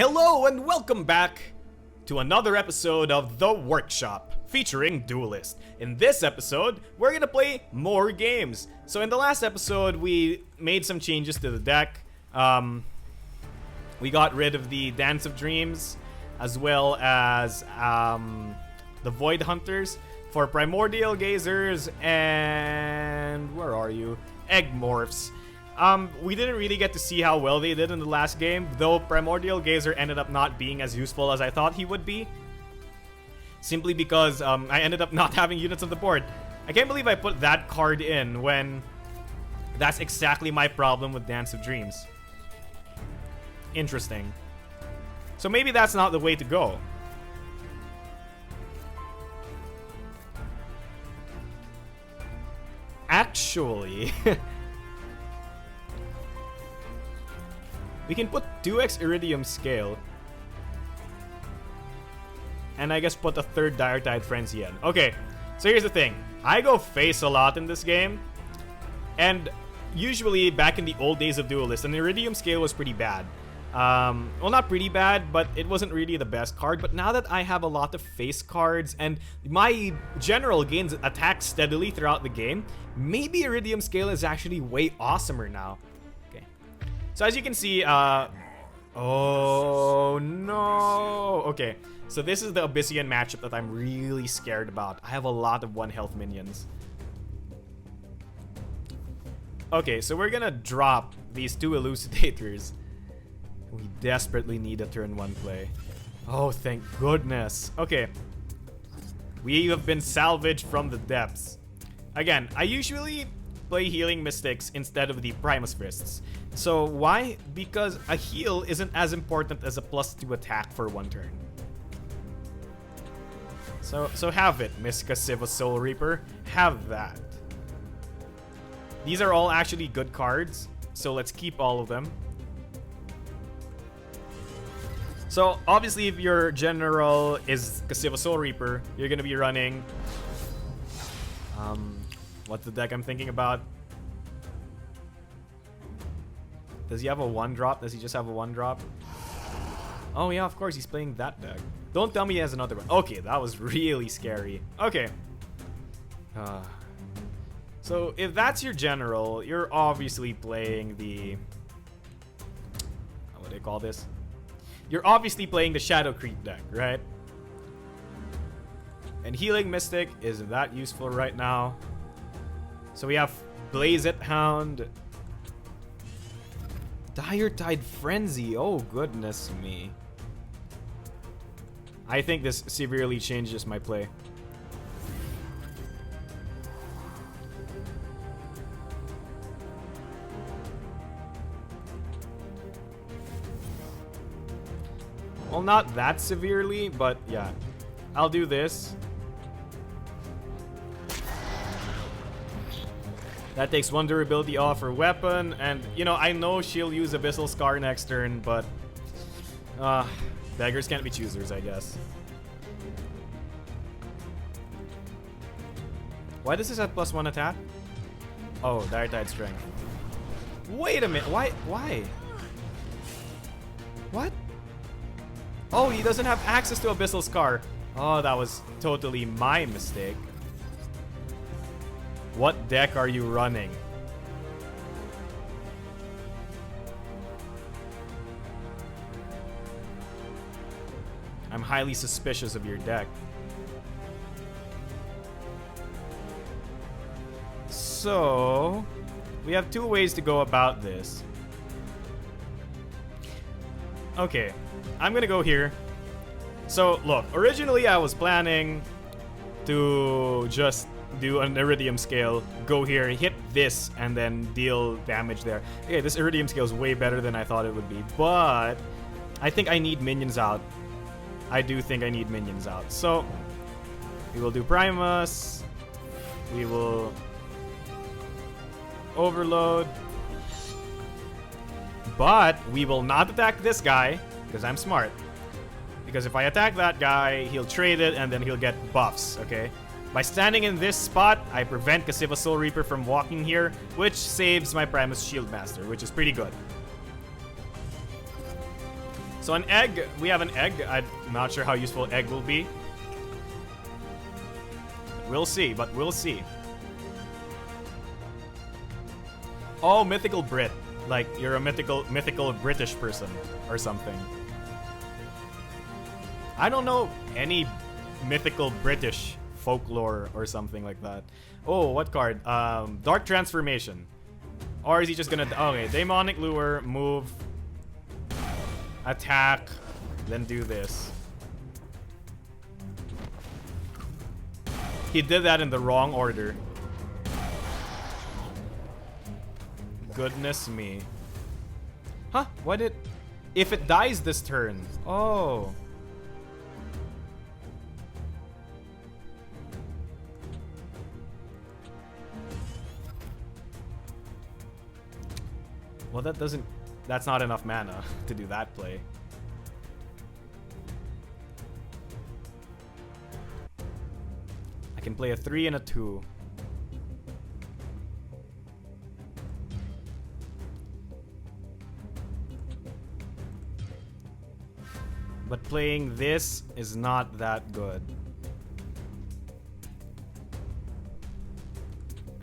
Hello and welcome back to another episode of The Workshop featuring Duelyst. In this episode, we're gonna play more games. So in the last episode, we made some changes to the deck. We got rid of the Dance of Dreams as well as the Void Hunters for Primordial Gazers and where are you? Egg Morphs. We didn't really get to see how well they did in the last game, though Primordial Gazer ended up not being as useful as I thought he would be. Simply because I ended up not having units on the board. I can't believe I put that card in when that's exactly my problem with Dance of Dreams. Interesting. So maybe that's not the way to go. Actually... we can put 2x Iridium Scale. And I guess put a third Dire Tide Frenzy in. Okay, so here's the thing. I go face a lot in this game. And usually back in the old days of Duelyst, an Iridium Scale was pretty bad. Well, not pretty bad, but it wasn't really the best card. But now that I have a lot of face cards and my general gains attack steadily throughout the game, maybe Iridium Scale is actually way awesomer now. So as you can see, oh no. Okay, so this is the Abyssian matchup that I'm really scared about. I have a lot of 1 health minions. Okay, so we're gonna drop these 2 Elucidators. We desperately need a turn 1 play. Oh, thank goodness. Okay, we have been salvaged from the depths. Again, I usually play Healing Mystics instead of the Primus Fists. So why? Because a heal isn't as important as a +2 attack for 1 turn. So have it, Miss Cassiva Soul Reaper. Have that. These are all actually good cards, so let's keep all of them. So obviously if your general is Cassiva Soul Reaper, you're gonna be running what's the deck I'm thinking about? Does he have a 1-drop? Does he just have a 1-drop? Oh yeah, of course he's playing that deck. Don't tell me he has another one. Okay, that was really scary. Okay. So if that's your general, you're obviously playing the... what do they call this? You're obviously playing the Shadow Creep deck, right? And Healing Mystic isn't that useful right now. So we have Blaze It Hound. Dire Tide Frenzy. Oh, goodness me. I think this severely changes my play. Well, not that severely, but yeah. I'll do this. That takes 1 durability off her weapon, and you know, I know she'll use Abyssal Scar next turn, but beggars can't be choosers, I guess. Why does this have +1 attack? Oh, Dire Tide Strength. Wait a minute, why? What? Oh, he doesn't have access to Abyssal Scar. Oh, that was totally my mistake. What deck are you running? I'm highly suspicious of your deck. So, we have 2 ways to go about this. Okay, I'm gonna go here. So, look, originally I was planning to just do an Iridium Scale, go here, hit this, and then deal damage there. Okay, this Iridium Scale is way better than I thought it would be, but I think I need minions out. I do think I need minions out. So, we will do Primus. We will Overload. But we will not attack this guy, because I'm smart. Because if I attack that guy, he'll trade it, and then he'll get buffs, okay? By standing in this spot, I prevent Cassiva Soul Reaper from walking here, which saves my Primus Shield Master, which is pretty good. So an egg, we have an egg. I'm not sure how useful egg will be. We'll see, but we'll see. Oh, mythical Brit. Like you're a mythical British person or something. I don't know any mythical British folklore or something like that. Oh, what card? Dark Transformation. Or is he just gonna... Okay, Demonic Lure, move, attack, then do this. He did that in the wrong order. Goodness me. Huh? What did... If it dies this turn. Oh. Well, that doesn't... That's not enough mana to do that play. I can play a 3 and a 2. But playing this is not that good.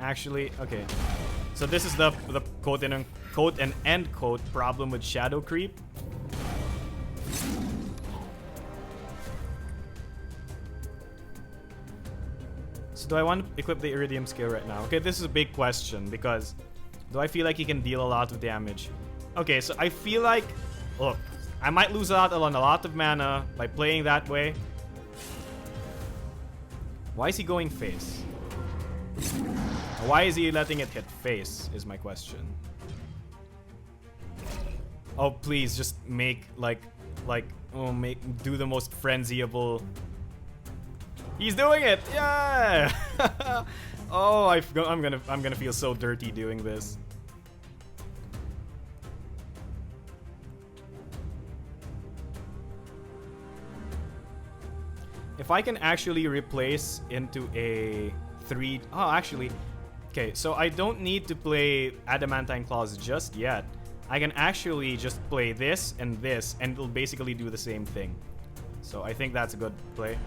Actually, okay. So this is the quote and end quote problem with Shadow Creep. So do I want to equip the Iridium skill right now? Okay, this is a big question because do I feel like he can deal a lot of damage? Okay, so I feel like, look, I might lose out on a lot of mana by playing that way. Why is he going face? Why is he letting it hit face is my question. Oh, please just make do the most frenzyable. He's doing it! Yeah! Oh, I'm gonna feel so dirty doing this. If I can actually replace into a 3... Oh, actually... Okay, so I don't need to play Adamantine Claws just yet. I can actually just play this, and it'll basically do the same thing. So I think that's a good play.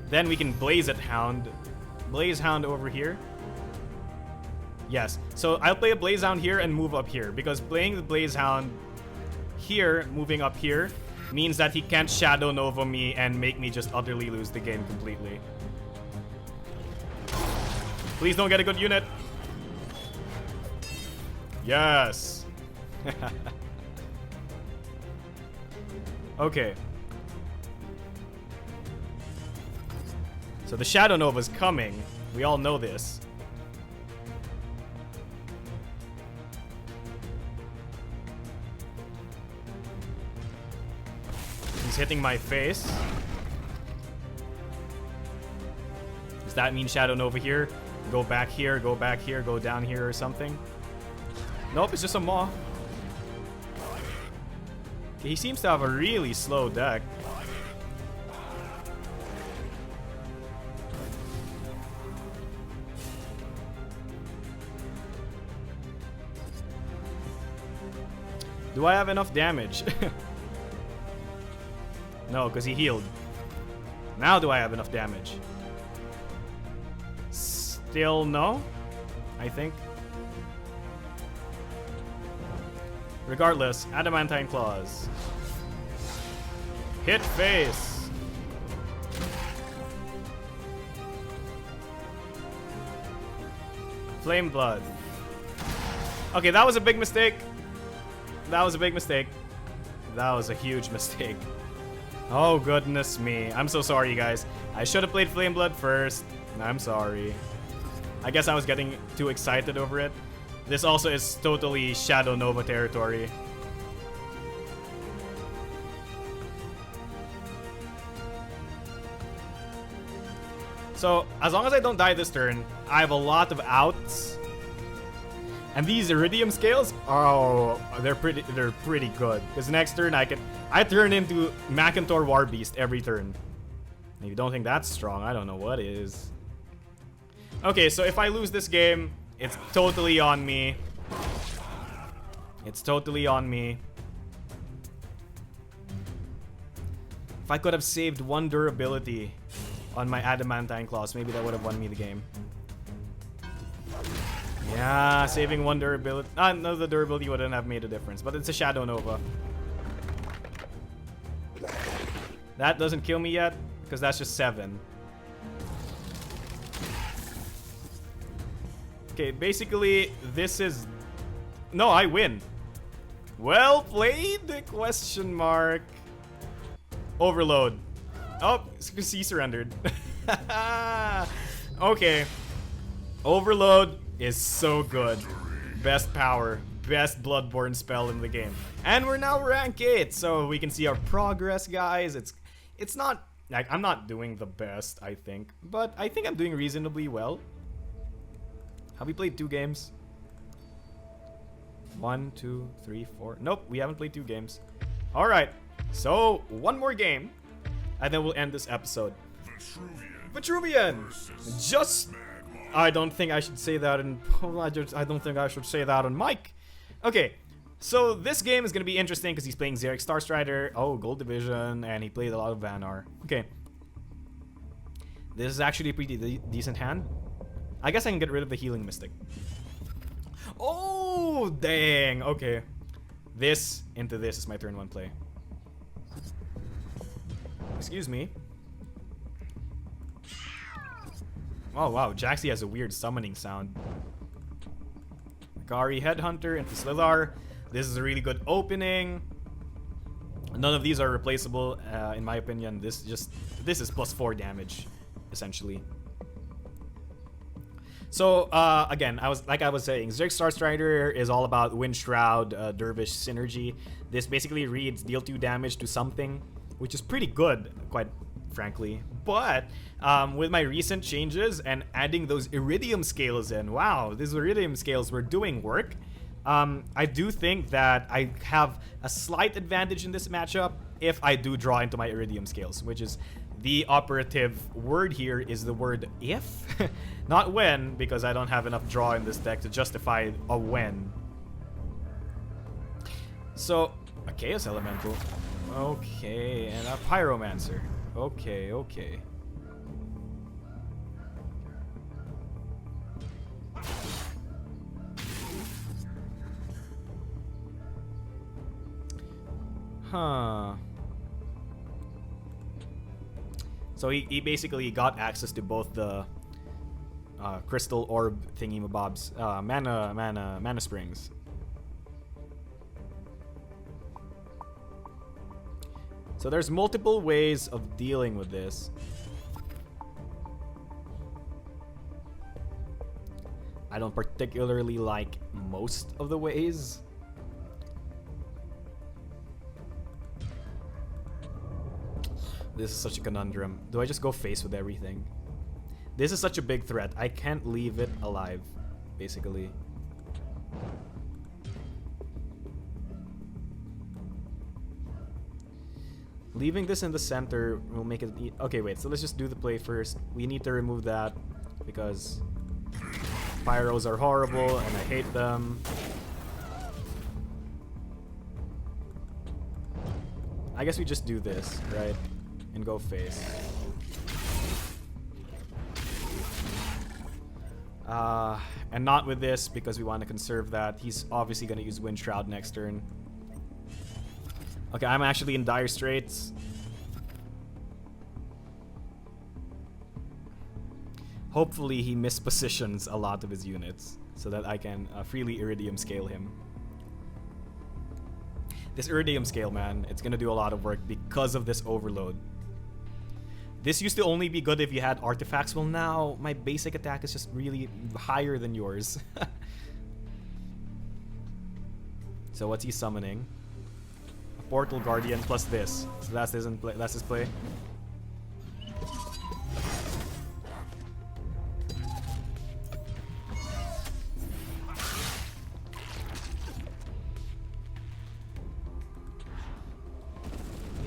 Then we can Blaze Hound. Blaze Hound over here. Yes, so I'll play a Blaze Hound here and move up here. Because playing the Blaze Hound here, moving up here, means that he can't Shadow Nova me and make me just utterly lose the game completely. Please don't get a good unit. Yes. Okay. So the Shadow Nova's coming. We all know this. He's hitting my face. Does that mean Shadow Nova here? Go back here, go back here, go down here or something? Nope, it's just a Maw. Okay, he seems to have a really slow deck. Do I have enough damage? No, because he healed. Now do I have enough damage? Still no, I think. Regardless, Adamantine Claws. Hit face. Flame Blood. Okay, that was a big mistake. That was a big mistake. That was a huge mistake. Oh, goodness me. I'm so sorry, you guys. I should have played Flame Blood first. I'm sorry. I guess I was getting too excited over it. This also is totally Shadow Nova territory. So, as long as I don't die this turn, I have a lot of outs. And these Iridium scales, oh, they're pretty good. Because next turn I turn into Macintor War Beast every turn. If you don't think that's strong, I don't know what is. Okay, so if I lose this game, it's totally on me. It's totally on me. If I could have saved 1 durability on my adamantine claws, maybe that would have won me the game. Yeah, saving 1 durability. No, the durability wouldn't have made a difference, but it's a Shadow Nova. That doesn't kill me yet, because that's just 7. Okay, basically, this is... No, I win. Well played? Question mark. Overload. Oh, he surrendered. Okay. Overload is so good. Best power. Best Bloodborne spell in the game. And we're now rank 8, so we can see our progress, guys. It's not... Like, I'm not doing the best, I think. But I think I'm doing reasonably well. Have we played 2 games? 1, 2, 3, 4. Nope, we haven't played 2 games. Alright, so 1 more game, and then we'll end this episode. Vitruvian! Just... I don't think I should say that in... I don't think I should say that on mic. Okay, so this game is going to be interesting because he's playing Xeric Starstrider. Oh, Gold Division, and he played a lot of Vanar. Okay. This is actually a pretty decent hand. I guess I can get rid of the Healing Mystic. Oh, dang. Okay. This into this is my turn 1 play. Excuse me. Oh, wow. Jaxi has a weird summoning sound. Kari Headhunter into Slithar. This is a really good opening. None of these are replaceable, in my opinion. This is +4 damage, essentially. So, again, I was saying, Xeric Starstrider is all about Wind Shroud, Dervish synergy. This basically reads deal 2 damage to something, which is pretty good, quite frankly. But, with my recent changes and adding those Iridium scales in, wow, these Iridium scales were doing work. I do think that I have a slight advantage in this matchup if I do draw into my Iridium scales, which is... The operative word here is the word if, not when, because I don't have enough draw in this deck to justify a when. So, a Chaos Elemental. Okay, and a Pyromancer. Okay, okay. Huh. So he basically got access to both the crystal orb thingy-mabobs, mana springs. So there's multiple ways of dealing with this. I don't particularly like most of the ways. This is such a conundrum. Do I just go face with everything? This is such a big threat. I can't leave it alive, basically. Leaving this in the center will make it... Okay, wait. So let's just do the play first. We need to remove that because Pyros are horrible and I hate them. I guess we just do this, right? And go face. And not with this because we want to conserve that. He's obviously going to use Wind Shroud next turn. Okay, I'm actually in dire straits. Hopefully he mispositions a lot of his units so that I can freely Iridium scale him. This Iridium scale, man, it's going to do a lot of work because of this overload. This used to only be good if you had artifacts. Well, now my basic attack is just really higher than yours. So what's he summoning? A Portal Guardian plus this. So that's his play.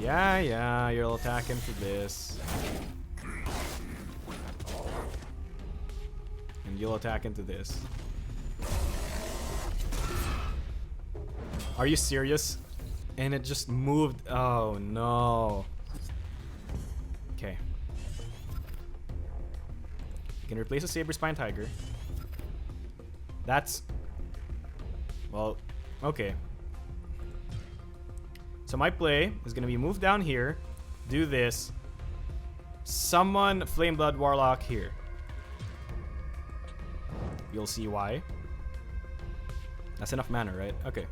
Yeah, you'll attack him for this. And you'll attack into this. Are you serious? And it just moved. Oh no. Okay. You can replace a Saber Spine Tiger. That's... Well, okay. So my play is going to be move down here, do this, summon Flame Blood Warlock here. You'll see why. That's enough mana, right? Okay.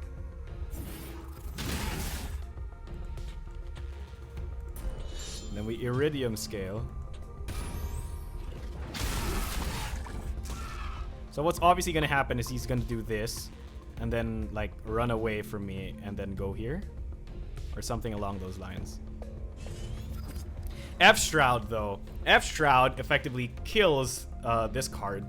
Then we Iridium Scale. So what's obviously going to happen is he's going to do this and then like run away from me and then go here or something along those lines. F-Shroud though. F-Shroud effectively kills this card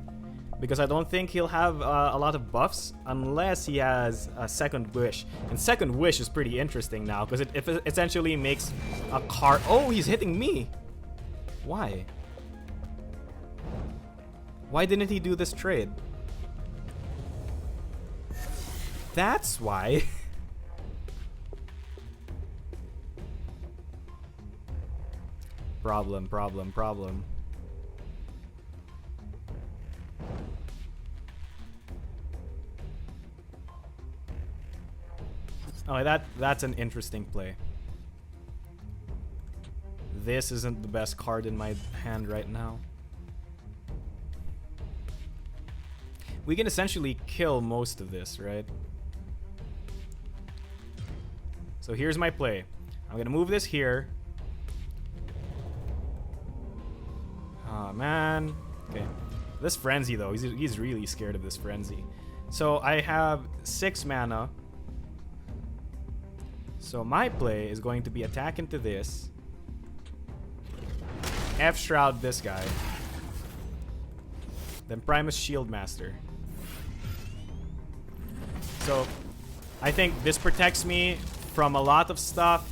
because I don't think he'll have a lot of buffs unless he has a Second Wish. And Second Wish is pretty interesting now because it essentially makes a card... Oh, he's hitting me! Why? Why didn't he do this trade? That's why. Problem. Oh, that's an interesting play. This isn't the best card in my hand right now. We can essentially kill most of this, right? So here's my play. I'm gonna move this here. Oh man. Okay. This Frenzy though, he's really scared of this Frenzy. So I have 6 mana. So my play is going to be attack into this. F-Shroud this guy. Then Primus Shieldmaster. So I think this protects me from a lot of stuff.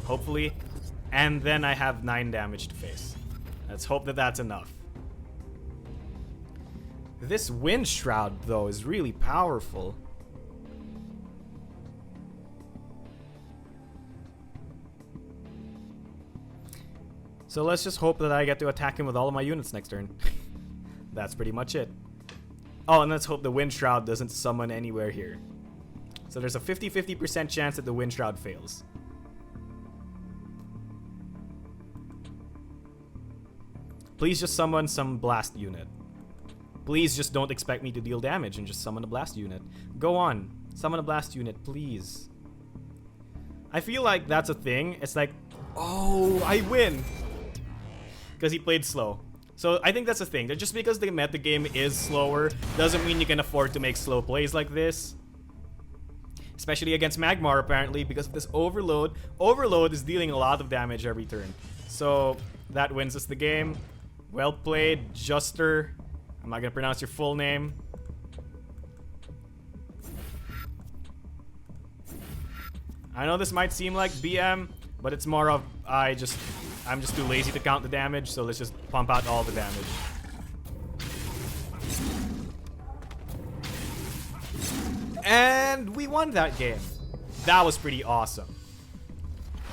Hopefully. And then I have 9 damage to face. Let's hope that that's enough. This Wind Shroud though is really powerful. So let's just hope that I get to attack him with all of my units next turn. That's pretty much it. Oh, and let's hope the Wind Shroud doesn't summon anywhere here. So there's a 50-50% chance that the Wind Shroud fails. Please just summon some blast unit. Please just don't expect me to deal damage and just summon a blast unit. Go on. Summon a blast unit, please. I feel like that's a thing. It's like, oh, I win. Because he played slow. So I think that's the thing. That just because the metagame is slower doesn't mean you can afford to make slow plays like this. Especially against Magmar apparently because of this Overload. Overload is dealing a lot of damage every turn. So that wins us the game. Well played, Juster. I'm not going to pronounce your full name. I know this might seem like BM, but it's more of I'm just too lazy to count the damage, so let's just pump out all the damage. And we won that game. That was pretty awesome.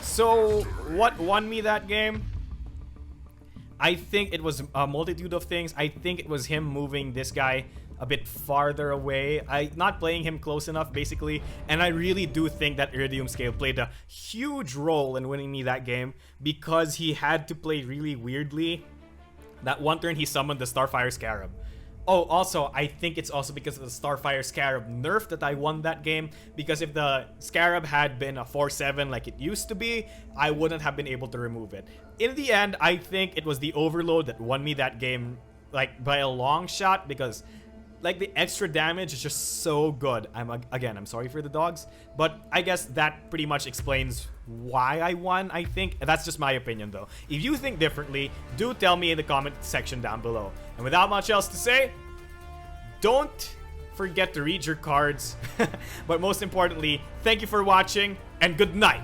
So, what won me that game? I think it was a multitude of things. I think it was him moving this guy a bit farther away. Not playing him close enough, basically. And I really do think that Iridium Scale played a huge role in winning me that game because he had to play really weirdly. That one turn he summoned the Starfire Scarab. Oh, also, I think it's also because of the Starfire Scarab nerf that I won that game. Because if the Scarab had been a 4-7 like it used to be, I wouldn't have been able to remove it. In the end, I think it was the Overload that won me that game, like, by a long shot. Because, like, the extra damage is just so good. I'm sorry for the dogs. But I guess that pretty much explains why I won, I think. That's just my opinion, though. If you think differently, do tell me in the comment section down below. And without much else to say, don't forget to read your cards. But most importantly, thank you for watching, and good night.